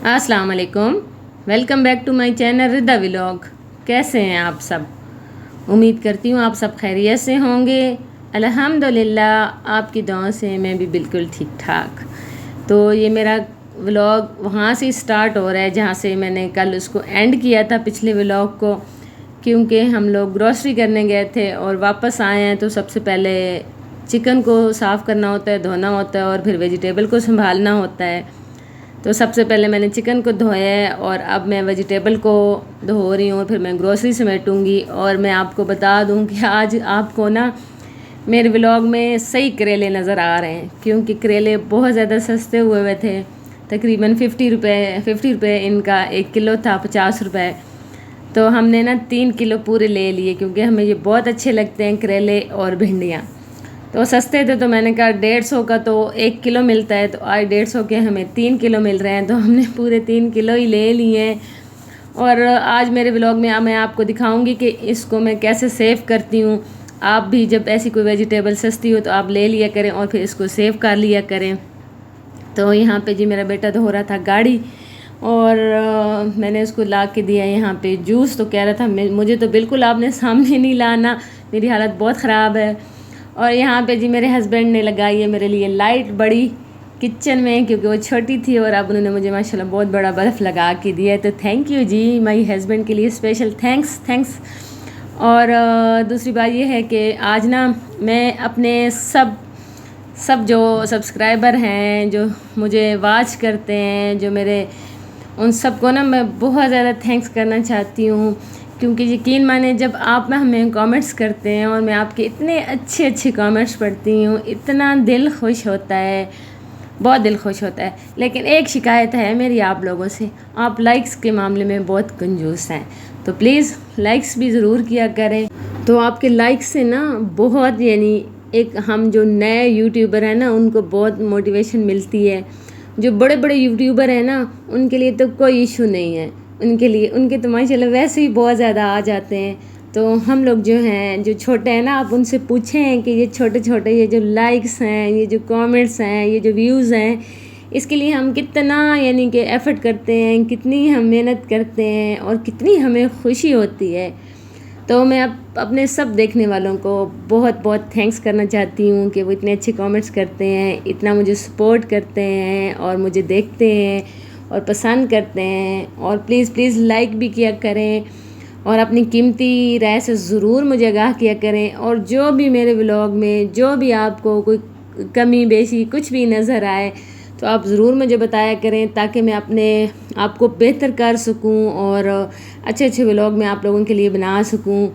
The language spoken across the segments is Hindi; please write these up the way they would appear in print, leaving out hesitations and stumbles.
अस्सलाम वालेकुम। Welcome back to my channel Rida vlog. कैसे हैं आप सब? उम्मीद करती हूँ आप सब खैरियत से होंगे। अल्हम्दुलिल्लाह आपकी दुआओं से मैं भी बिल्कुल ठीक ठाक। तो ये मेरा व्लॉग वहाँ से स्टार्ट हो रहा है जहाँ से मैंने कल उसको एंड किया था, पिछले व्लॉग को। क्योंकि हम लोग ग्रॉसरी करने गए थे और वापस आए हैं तो सबसे पहले चिकन को साफ़ करना होता है, धोना होता है और फिर वेजिटेबल को संभालना होता है। तो सबसे पहले मैंने चिकन को धोया है और अब मैं वेजिटेबल को धो रही हूँ, फिर मैं ग्रोसरी समेटूँगी। और मैं आपको बता दूँ कि आज आपको ना मेरे व्लॉग में सही करेले नज़र आ रहे हैं, क्योंकि करेले बहुत ज़्यादा सस्ते हुए थे। तकरीबन 50 रुपये इनका 1 किलो था, 50 रुपये। तो हमने ना 3 किलो पूरे ले लिए, क्योंकि हमें ये बहुत अच्छे लगते हैं करेले और भिंडियाँ। तो सस्ते थे तो मैंने कहा 150 का तो 1 किलो मिलता है, तो आज 150 के हमें 3 किलो मिल रहे हैं, तो हमने पूरे 3 किलो ही ले लिए हैं। और आज मेरे व्लॉग में मैं आपको दिखाऊंगी कि इसको मैं कैसे सेव करती हूँ। आप भी जब ऐसी कोई वेजिटेबल सस्ती हो तो आप ले लिया करें और फिर इसको सेव कर लिया करें। तो यहाँ पे जी मेरा बेटा धो रहा था गाड़ी और मैंने उसको ला के दिया यहाँ पे जूस। तो कह रहा था मुझे तो बिल्कुल आपने सामने नहीं लाना, मेरी हालत बहुत ख़राब है। और यहाँ पे जी मेरे हस्बैंड ने लगाई है मेरे लिए लाइट बड़ी किचन में, क्योंकि वो छोटी थी और अब उन्होंने मुझे माशाल्लाह बहुत बड़ा बल्ब लगा के दिया है। तो थैंक यू जी, माई हस्बैंड के लिए स्पेशल थैंक्स। और दूसरी बात ये है कि आज ना मैं अपने सब जो सब्सक्राइबर हैं, जो मुझे वॉच करते हैं, जो मेरे उन सबको ना मैं बहुत ज़्यादा थैंक्स करना चाहती हूँ। क्योंकि यकीन माने जब आप ना हमें कमेंट्स करते हैं और मैं आपके इतने अच्छे कमेंट्स पढ़ती हूँ, इतना दिल खुश होता है, बहुत दिल खुश होता है। लेकिन एक शिकायत है मेरी आप लोगों से, आप लाइक्स के मामले में बहुत कंजूस हैं। तो प्लीज़ लाइक्स भी ज़रूर किया करें। तो आपके लाइक्स से ना बहुत एक हम जो नए यूट्यूबर हैं ना उनको बहुत मोटिवेशन मिलती है। जो बड़े बड़े यूट्यूबर हैं ना उनके लिए तो कोई इशू नहीं है, उनके तो माशाल्लाह वैसे ही बहुत ज़्यादा आ जाते हैं। तो हम लोग जो हैं, जो छोटे हैं ना, आप उनसे पूछें कि ये छोटे ये जो लाइक्स हैं, ये जो कमेंट्स हैं, ये जो व्यूज़ हैं, इसके लिए हम कितना कि एफ़र्ट करते हैं, कितनी हम मेहनत करते हैं और कितनी हमें खुशी होती है। तो मैं अपने सब देखने वालों को बहुत बहुत थैंक्स करना चाहती हूँ कि वो इतने अच्छे कमेंट्स करते हैं, इतना मुझे सपोर्ट करते हैं और मुझे देखते हैं और पसंद करते हैं। और प्लीज़ लाइक भी किया करें और अपनी कीमती राय से ज़रूर मुझे आगाह किया करें। और जो भी मेरे व्लॉग में जो भी आपको कोई कमी बेशी कुछ भी नज़र आए तो आप ज़रूर मुझे बताया करें, ताकि मैं अपने आप को बेहतर कर सकूं और अच्छे व्लॉग मैं आप लोगों के लिए बना सकूं।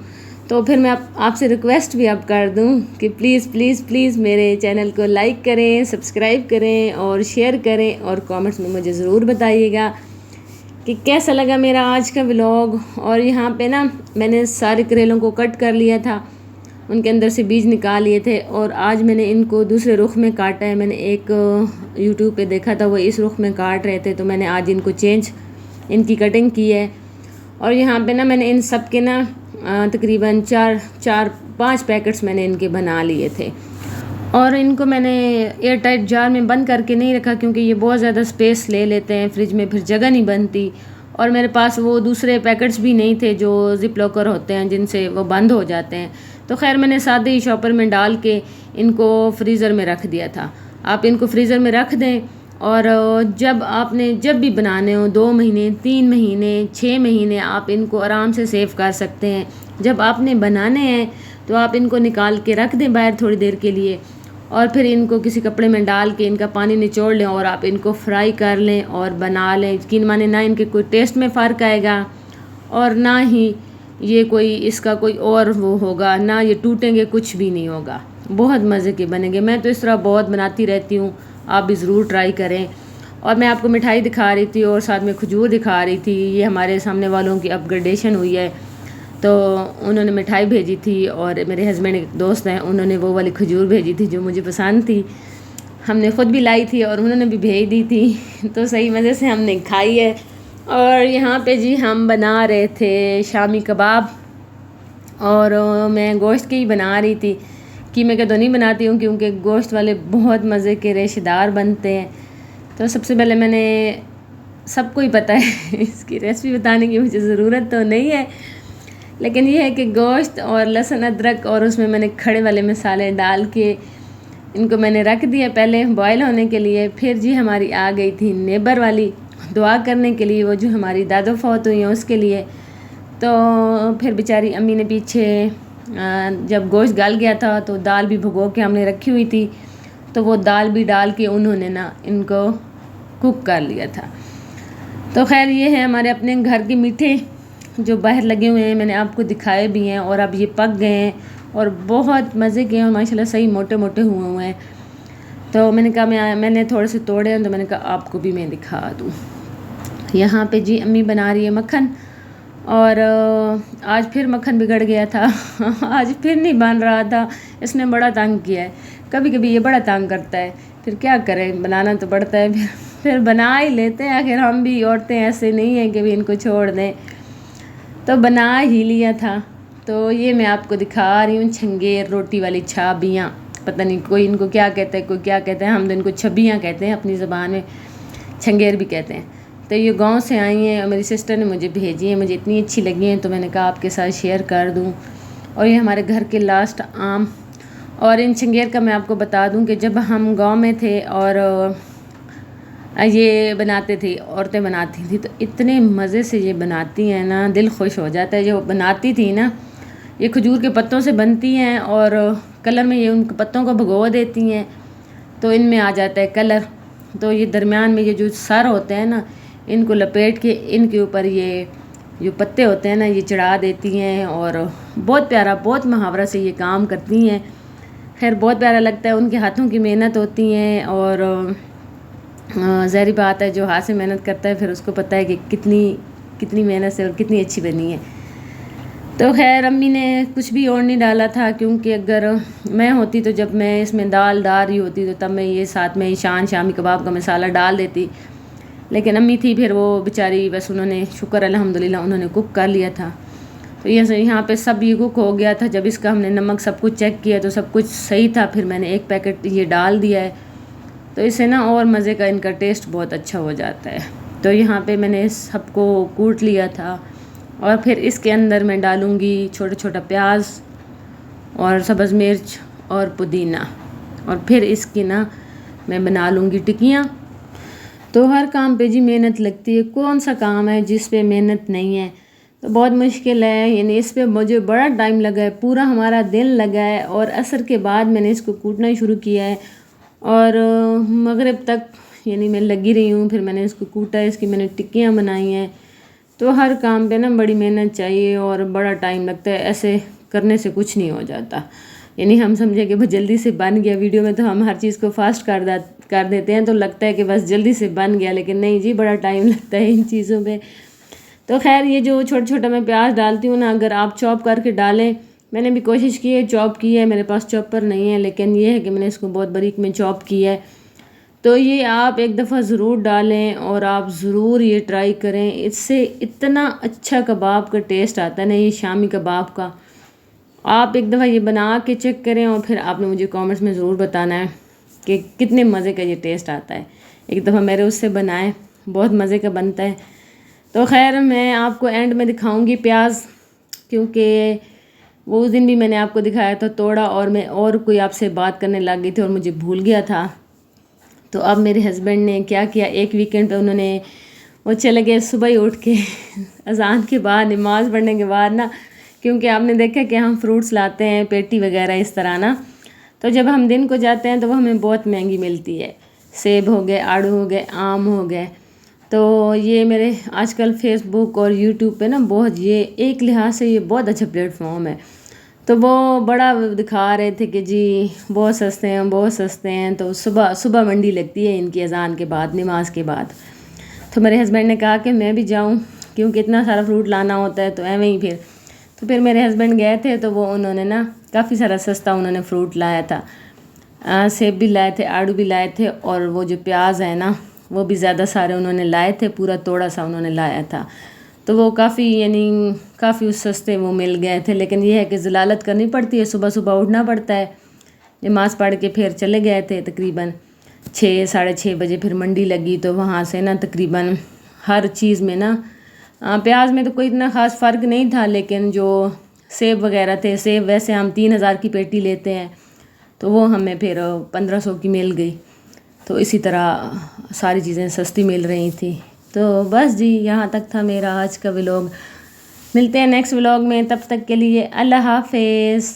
तो फिर मैं आपसे रिक्वेस्ट भी अब कर दूं कि प्लीज़ मेरे चैनल को लाइक करें, सब्सक्राइब करें और शेयर करें और कमेंट्स में मुझे ज़रूर बताइएगा कि कैसा लगा मेरा आज का व्लॉग। और यहाँ पे ना मैंने सारे करेलों को कट कर लिया था, उनके अंदर से बीज निकाल लिए थे और आज मैंने इनको दूसरे रुख में काटा है। मैंने एक यूट्यूब पे देखा था, वो इस रुख में काट रहे थे, तो मैंने आज इनको इनकी कटिंग की है। और यहाँ पे ना मैंने इन सब के ना तकरीबन 4-5 पैकेट्स मैंने इनके बना लिए थे। और इनको मैंने एयर टाइट जार में बंद करके नहीं रखा, क्योंकि ये बहुत ज़्यादा स्पेस ले लेते हैं फ्रिज में, फिर जगह नहीं बनती। और मेरे पास वो दूसरे पैकेट्स भी नहीं थे जो जिप लॉकर होते हैं जिनसे वो बंद हो जाते हैं। तो खैर मैंने सादे ही शॉपर में डाल के इनको फ्रीज़र में रख दिया था। आप इनको फ्रीज़र में रख दें और जब भी बनाने हो 2 महीने 3 महीने 6 महीने आप इनको आराम से सेव कर सकते हैं। जब आपने बनाने हैं तो आप इनको निकाल के रख दें बाहर थोड़ी देर के लिए और फिर इनको किसी कपड़े में डाल के इनका पानी निचोड़ लें और आप इनको फ्राई कर लें और बना लें। यकीन माने ना इनके कोई टेस्ट में फ़र्क आएगा और ना ही ये कोई इसका कोई और वो होगा, ना ये टूटेंगे, कुछ भी नहीं होगा, बहुत मज़े के बनेंगे। मैं तो इस तरह बहुत बनाती रहती हूँ, आप भी ज़रूर ट्राई करें। और मैं आपको मिठाई दिखा रही थी और साथ में खजूर दिखा रही थी। ये हमारे सामने वालों की अपग्रेडेशन हुई है, तो उन्होंने मिठाई भेजी थी और मेरे हस्बैंड एक दोस्त हैं, उन्होंने वो वाली खजूर भेजी थी जो मुझे पसंद थी। हमने ख़ुद भी लाई थी और उन्होंने भी भेज दी थी, तो सही मज़े से हमने खाई है। और यहाँ पे जी हम बना रहे थे शामी कबाब और मैं गोश्त के ही बना रही थी, कीमे के तो नहीं बनाती हूँ क्योंकि गोश्त वाले बहुत मज़े के रेशेदार बनते हैं। तो सबसे पहले मैंने सबको ही पता है इसकी रेसिपी बताने की मुझे ज़रूरत तो नहीं है, लेकिन ये है कि गोश्त और लहसुन अदरक और उसमें मैंने खड़े वाले मसाले डाल के इनको मैंने रख दिया पहले बॉयल होने के लिए। फिर जी हमारी आ गई थी नेबर वाली दुआ करने के लिए, वो जो हमारी दादो फौत हुई हैं उसके लिए। तो फिर बेचारी अम्मी ने पीछे जब गोश्त गल गया था तो दाल भी भिगो के हमने रखी हुई थी, तो वो दाल भी डाल के उन्होंने ना इनको कुक कर लिया था। तो खैर ये है हमारे अपने घर के मीठे जो बाहर लगे हुए हैं, मैंने आपको दिखाए भी हैं और अब ये पक गए हैं और बहुत मज़े के हैं माशाल्लाह, सही मोटे मोटे हुए हैं। तो मैंने कहा मैंने थोड़े से तोड़े हैं, तो मैंने कहा आपको भी मैं दिखा दूँ। यहाँ पे जी अम्मी बना रही है मक्खन, और आज फिर मक्खन बिगड़ गया था आज फिर नहीं बन रहा था, इसने बड़ा तंग किया है। कभी कभी ये बड़ा तंग करता है, फिर क्या करें, बनाना तो पड़ता है, फिर बना ही लेते हैं। आखिर हम भी औरतें ऐसे नहीं हैं कि भी इनको छोड़ दें, तो बना ही लिया था। तो ये मैं आपको दिखा रही हूँ छंगेर रोटी वाली छाबियाँ, पता नहीं कोई इनको क्या कहता है, कोई क्या कहता है, हम तो इनको छबियाँ कहते हैं अपनी ज़बान में, छंगेर भी कहते हैं। तो ये गांव से आई हैं और मेरी सिस्टर ने मुझे भेजी है, मुझे इतनी अच्छी लगी हैं तो मैंने कहा आपके साथ शेयर कर दूं। और ये हमारे घर के लास्ट आम। और इन छंगेर का मैं आपको बता दूं कि जब हम गांव में थे और ये बनाते थे, औरतें बनाती थी, तो इतने मज़े से ये बनाती हैं ना, दिल खुश हो जाता है। जो बनाती थी ना, ये खजूर के पत्तों से बनती हैं और कलर में ये उन पत्तों को भिगो देती हैं तो इनमें आ जाता है कलर। तो ये दरमियान में ये जो सर होते हैं ना, इनको लपेट के इनके ऊपर ये जो पत्ते होते हैं ना ये चढ़ा देती हैं और बहुत प्यारा, बहुत मुहावरा से ये काम करती हैं। खैर बहुत प्यारा लगता है, उनके हाथों की मेहनत होती हैं और ज़ाहिर बात है जो हाथ से मेहनत करता है फिर उसको पता है कि कितनी मेहनत से और कितनी अच्छी बनी है। तो खैर अम्मी ने कुछ भी और नहीं डाला था, क्योंकि अगर मैं होती तो जब मैं इसमें दाल डाल रही होती तो तब मैं ये साथ में शामी कबाब का मसाला डाल देती, लेकिन अम्मी थी फिर वो बेचारी, बस उन्होंने शुक्र अल्हम्दुलिल्लाह उन्होंने कुक कर लिया था। तो यहाँ पे सब ये कुक हो गया था। जब इसका हमने नमक सब कुछ चेक किया तो सब कुछ सही था, फिर मैंने एक पैकेट ये डाल दिया है, तो इससे ना और मज़े का इनका टेस्ट बहुत अच्छा हो जाता है। तो यहाँ पे मैंने सबको कूट लिया था और फिर इसके अंदर मैं डालूँगी छोटा छोटा प्याज और सब्ज़ मिर्च और पुदीना, और फिर इसकी ना मैं बना लूँगी टिक्कियाँ। तो हर काम पे जी मेहनत लगती है, कौन सा काम है जिस पे मेहनत नहीं है। तो बहुत मुश्किल है, यानी इस पे मुझे बड़ा टाइम लगा है, पूरा हमारा दिन लगा है। और असर के बाद मैंने इसको कूटना शुरू किया है और मगरिब तक यानी मैं लगी रही हूँ। फिर मैंने इसको कूटा, इसकी मैंने टिक्कियाँ बनाई हैं। तो हर काम पे ना बड़ी मेहनत चाहिए और बड़ा टाइम लगता है, ऐसे करने से कुछ नहीं हो जाता। यानी हम समझे कि बस जल्दी से बन गया, वीडियो में तो हम हर चीज़ को फास्ट कर देते हैं तो लगता है कि बस जल्दी से बन गया, लेकिन नहीं जी, बड़ा टाइम लगता है इन चीज़ों पे। तो खैर ये जो छोटा छोटा मैं प्याज डालती हूँ ना, अगर आप चॉप करके डालें, मैंने भी कोशिश की है, चॉप की है, मेरे पास चॉपर नहीं है, लेकिन ये है कि मैंने इसको बहुत बारीक में चॉप किया है। तो ये आप एक दफ़ा ज़रूर डालें और आप ज़रूर ये ट्राई करें, इससे इतना अच्छा कबाब का टेस्ट आता है ना, ये शामी कबाब का। आप एक दफ़ा ये बना के चेक करें और फिर आपने मुझे कमेंट्स में ज़रूर बताना है कि कितने मज़े का ये टेस्ट आता है। एक दफ़ा मेरे उससे बनाएं, बहुत मज़े का बनता है। तो खैर मैं आपको एंड में दिखाऊंगी प्याज, क्योंकि वो उस दिन भी मैंने आपको दिखाया था तोड़ा और मैं और कोई आपसे बात करने लग गई थी और मुझे भूल गया था। तो अब मेरे हस्बैंड ने क्या किया, एक वीकेंड पे उन्होंने वो चले गए सुबह ही उठ के अज़ान के बाद, नमाज़ पढ़ने के बाद ना, क्योंकि आपने देखा कि हम फ्रूट्स लाते हैं पेटी वगैरह इस तरह ना, तो जब हम दिन को जाते हैं तो वो हमें बहुत महंगी मिलती है। सेब हो गए, आड़ू हो गए, आम हो गए। तो ये मेरे आजकल फेसबुक और यूट्यूब पे ना बहुत, ये एक लिहाज से ये बहुत अच्छा प्लेटफॉर्म है। तो वो बड़ा दिखा रहे थे कि जी बहुत सस्ते हैं, बहुत सस्ते हैं। तो सुबह सुबह मंडी लगती है इनकी अज़ान के बाद, नमाज के बाद। तो मेरे हस्बैंड ने कहा कि मैं भी जाऊं, क्योंकि इतना सारा फ्रूट लाना होता है, तो एवं ही फिर मेरे हस्बैंड गए थे, तो वो उन्होंने ना काफ़ी सारा सस्ता उन्होंने फ्रूट लाया था। सेब भी लाए थे, आड़ू भी लाए थे, और वो जो प्याज है ना वो भी ज़्यादा सारे उन्होंने लाए थे, पूरा तोड़ा सा उन्होंने लाया था। तो वो काफ़ी यानी काफ़ी सस्ते वो मिल गए थे। लेकिन ये है कि ज़लालत करनी पड़ती है, सुबह सुबह उठना पड़ता है। नमाज़ पढ़ के फिर चले गए थे तकरीबन 6 साढ़े 6 बजे, फिर मंडी लगी तो वहाँ से ना तकरीबन हर चीज़ में ना। प्याज में तो कोई इतना ख़ास फ़र्क नहीं था, लेकिन जो सेब वगैरह थे, सेब वैसे हम 3,000 की पेटी लेते हैं, तो वो हमें फिर 1500 की मिल गई। तो इसी तरह सारी चीज़ें सस्ती मिल रही थी। तो बस जी, यहाँ तक था मेरा आज का व्लॉग। मिलते हैं नेक्स्ट व्लॉग में, तब तक के लिए अल्लाह हाफिज़।